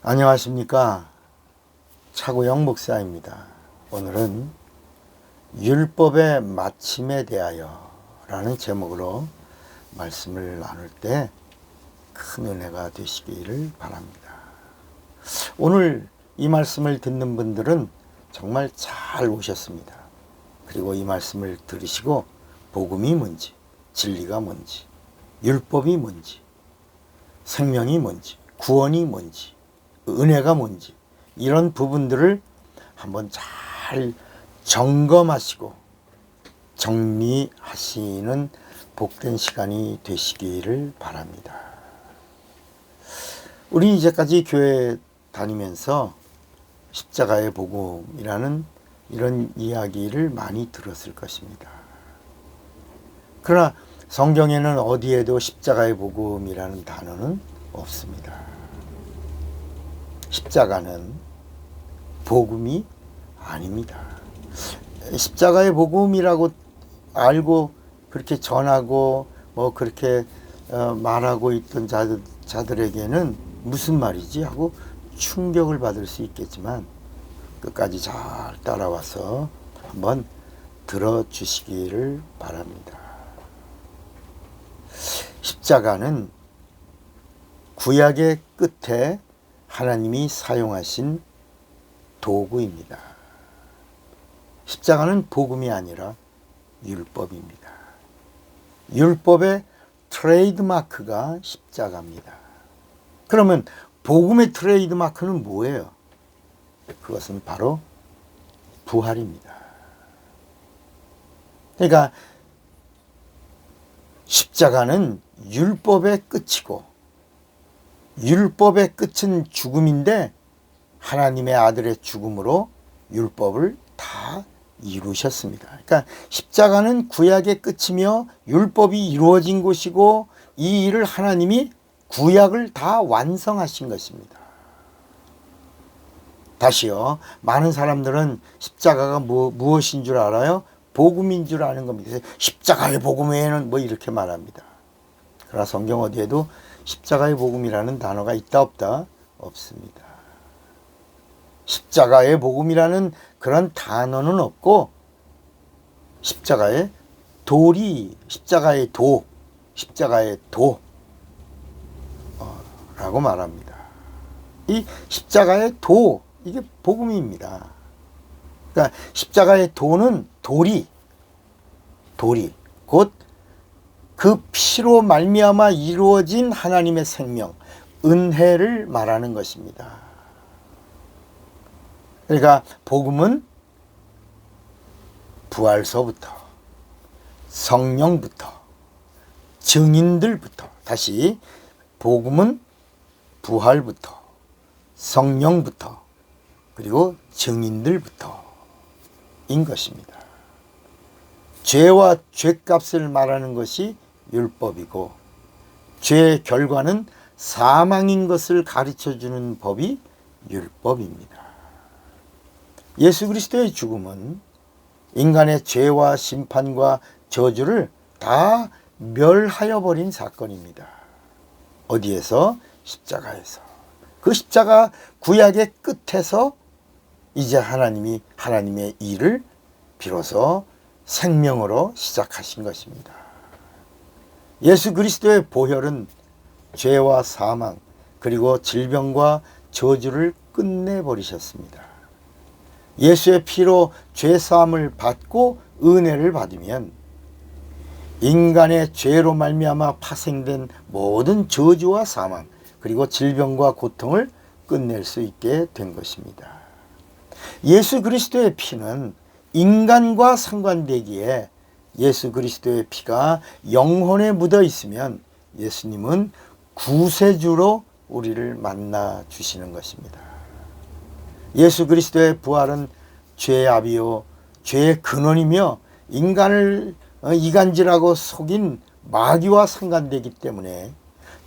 안녕하십니까. 차구영 목사입니다. 오늘은 율법의 마침에 대하여 라는 제목으로 말씀을 나눌 때 큰 은혜가 되시기를 바랍니다. 오늘 이 말씀을 듣는 분들은 정말 잘 오셨습니다. 그리고 이 말씀을 들으시고 복음이 뭔지, 진리가 뭔지, 율법이 뭔지, 생명이 뭔지, 구원이 뭔지, 은혜가 뭔지 이런 부분들을 한번 잘 점검하시고 정리하시는 복된 시간이 되시기를 바랍니다. 우리 이제까지 교회 다니면서 십자가의 복음이라는 이런 이야기를 많이 들었을 것입니다. 그러나 성경에는 어디에도 십자가의 복음이라는 단어는 없습니다. 십자가는 복음이 아닙니다. 십자가의 복음이라고 알고 그렇게 전하고 그렇게 말하고 있던 자들에게는 무슨 말이지 하고 충격을 받을 수 있겠지만 끝까지 잘 따라와서 한번 들어주시기를 바랍니다. 십자가는 구약의 끝에 하나님이 사용하신 도구입니다. 십자가는 복음이 아니라 율법입니다. 율법의 트레이드마크가 십자가입니다. 그러면 복음의 트레이드마크는 뭐예요? 그것은 바로 부활입니다. 그러니까 십자가는 율법의 끝이고 율법의 끝은 죽음인데 하나님의 아들의 죽음으로 율법을 다 이루셨습니다. 그러니까 십자가는 구약의 끝이며 율법이 이루어진 곳이고 이 일을 하나님이 구약을 다 완성하신 것입니다. 다시요. 많은 사람들은 십자가가 무엇인 줄 알아요? 복음인 줄 아는 겁니다. 십자가의 복음 외에는 이렇게 말합니다. 그러나 성경 어디에도 십자가의 복음이라는 단어가 있다 없다? 없습니다. 십자가의 복음이라는 그런 단어는 없고 십자가의 라고 말합니다. 이 십자가의 도, 이게 복음입니다. 그러니까 십자가의 도는 도리, 곧 그 피로 말미암아 이루어진 하나님의 생명, 은혜를 말하는 것입니다. 그러니까 복음은 부활서부터 성령부터 증인들부터 다시 복음은 부활부터 성령부터 그리고 증인들부터인 것입니다. 죄와 죄값을 말하는 것이 율법이고 죄의 결과는 사망인 것을 가르쳐주는 법이 율법입니다. 예수 그리스도의 죽음은 인간의 죄와 심판과 저주를 다 멸하여 버린 사건입니다. 어디에서? 십자가에서. 그 십자가 구약의 끝에서 이제 하나님의 일을 비로소 생명으로 시작하신 것입니다. 예수 그리스도의 보혈은 죄와 사망 그리고 질병과 저주를 끝내버리셨습니다. 예수의 피로 죄사함을 받고 은혜를 받으면 인간의 죄로 말미암아 파생된 모든 저주와 사망 그리고 질병과 고통을 끝낼 수 있게 된 것입니다. 예수 그리스도의 피는 인간과 상관되기에 예수 그리스도의 피가 영혼에 묻어 있으면 예수님은 구세주로 우리를 만나 주시는 것입니다. 예수 그리스도의 부활은 죄의 아비요 죄의 근원이며 인간을 이간질하고 속인 마귀와 상관되기 때문에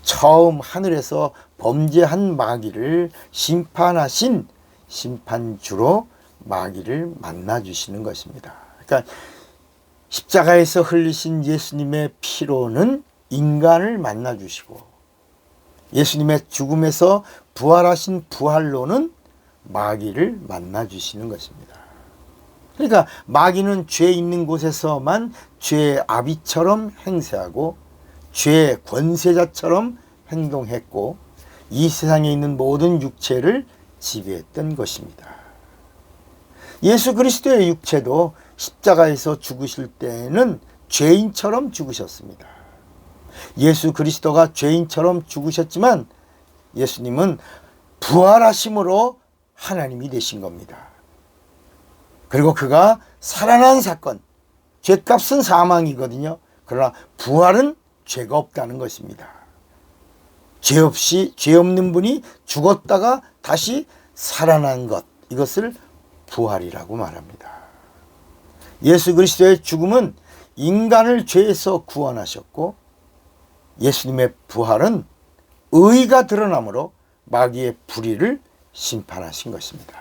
처음 하늘에서 범죄한 마귀를 심판하신 심판주로 마귀를 만나 주시는 것입니다. 그러니까 십자가에서 흘리신 예수님의 피로는 인간을 만나 주시고 예수님의 죽음에서 부활하신 부활로는 마귀를 만나 주시는 것입니다. 그러니까 마귀는 죄 있는 곳에서만 죄의 아비처럼 행세하고 죄의 권세자처럼 행동했고 이 세상에 있는 모든 육체를 지배했던 것입니다. 예수 그리스도의 육체도 십자가에서 죽으실 때에는 죄인처럼 죽으셨습니다. 예수 그리스도가 죄인처럼 죽으셨지만 예수님은 부활하심으로 하나님이 되신 겁니다. 그리고 그가 살아난 사건, 죄값은 사망이거든요. 그러나 부활은 죄가 없다는 것입니다. 죄 없는 분이 죽었다가 다시 살아난 것, 이것을 부활이라고 말합니다. 예수 그리스도의 죽음은 인간을 죄에서 구원하셨고 예수님의 부활은 의가 드러남으로 마귀의 불의를 심판하신 것입니다.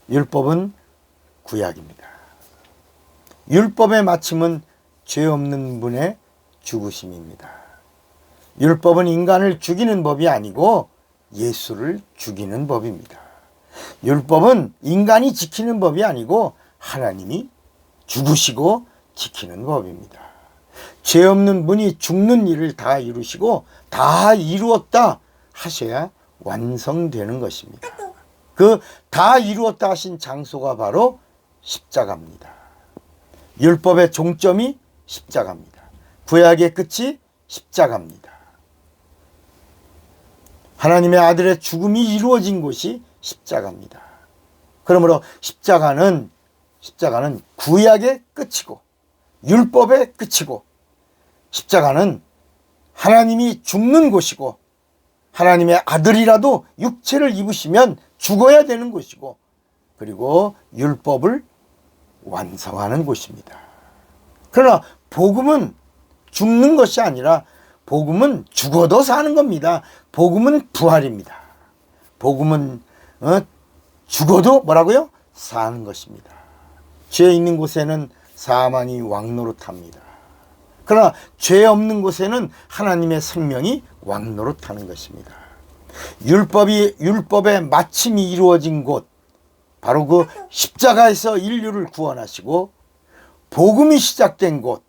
율법은 구약입니다. 율법의 마침은 죄 없는 분의 죽으심입니다. 율법은 인간을 죽이는 법이 아니고 예수를 죽이는 법입니다. 율법은 인간이 지키는 법이 아니고 하나님이 죽으시고 지키는 법입니다. 죄 없는 분이 죽는 일을 다 이루시고 다 이루었다 하셔야 완성되는 것입니다. 그 다 이루었다 하신 장소가 바로 십자가입니다. 율법의 종점이 십자가입니다. 구약의 끝이 십자가입니다. 하나님의 아들의 죽음이 이루어진 곳이 십자가입니다. 그러므로 십자가는 구약의 끝이고 율법의 끝이고 십자가는 하나님이 죽는 곳이고 하나님의 아들이라도 육체를 입으시면 죽어야 되는 곳이고 그리고 율법을 완성하는 곳입니다. 그러나 복음은 죽는 것이 아니라 복음은 죽어도 사는 겁니다. 복음은 부활입니다. 복음은 죽어도 뭐라고요? 사는 것입니다. 죄 있는 곳에는 사망이 왕노릇합니다. 그러나 죄 없는 곳에는 하나님의 생명이 왕노릇하는 것입니다. 율법의 마침이 이루어진 곳, 바로 그 십자가에서 인류를 구원하시고 복음이 시작된 곳,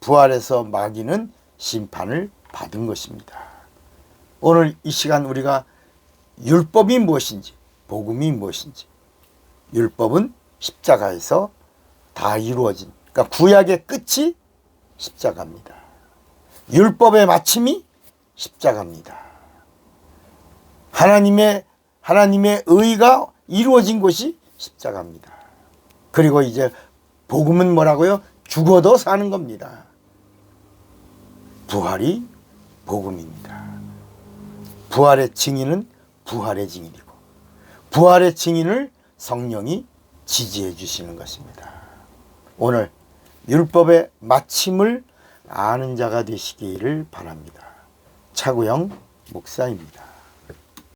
부활에서 마귀는 심판을 받은 것입니다. 오늘 이 시간 우리가 율법이 무엇인지, 복음이 무엇인지, 율법은 십자가에서 다 이루어진, 그러니까 구약의 끝이 십자가입니다. 율법의 마침이 십자가입니다. 하나님의 의가 이루어진 곳이 십자가입니다. 그리고 이제 복음은 뭐라고요? 죽어도 사는 겁니다. 부활이 복음입니다. 부활의 증인은 부활의 증인이고 부활의 증인을 성령이 지지해 주시는 것입니다. 오늘 율법의 마침을 아는 자가 되시기를 바랍니다. 차구영 목사입니다.